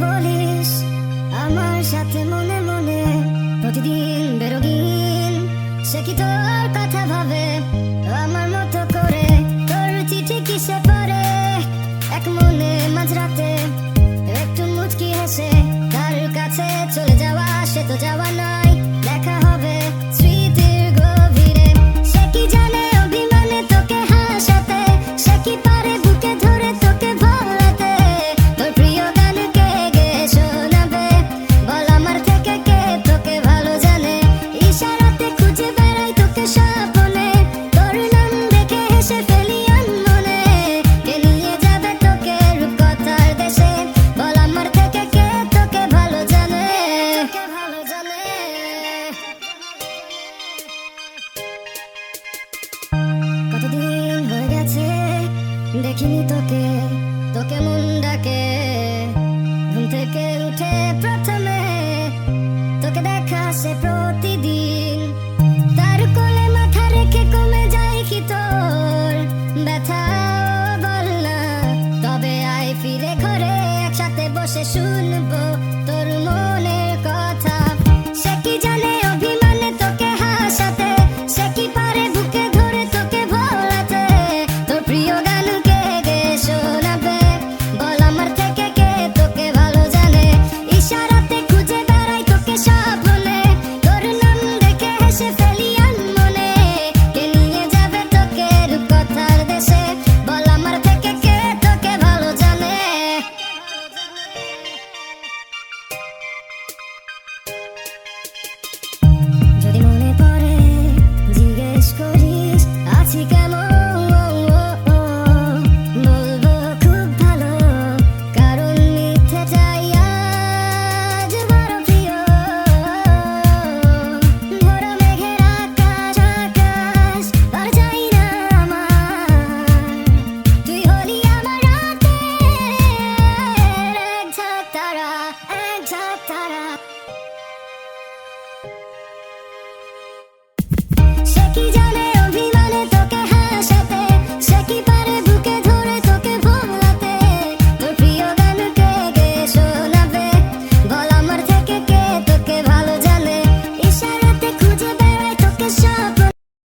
বলিস আমার সাথে মনে মনে প্রতিদিন বেরোগিন, সে কি তোর কথা ভাবে আমার মতো করে? তোর চিঠি কিসে পড়ে এক মনে মাঝরাতে, একটু মুচকি হেসে তার কাছে চলে যাওয়া, সে তো যাওয়া নয়, দেখা হবে স্মৃতির গভীরে। সে কি জানে অভিমানে তোকে হাসাতে, সে কি পারে বুকে ধরে তোকে ভোলাতে, তোর প্রিয় গান কে গে শোনাবে? বল আমার থেকে কে তোকে ভালো জানে? ইশারাতে খুঁজে বেড়াই তোকে স্বপ্নে, তোর নাম দেখে হেসে ফেলি আনমনে। কে নিয়ে যাবে তোকে রূপকথার দেশে? বল আমার থেকে কে তোকে ভালো জানে? কতদিন হয়ে গেছে দেখিনি তোকে, তোকে মন ডাকে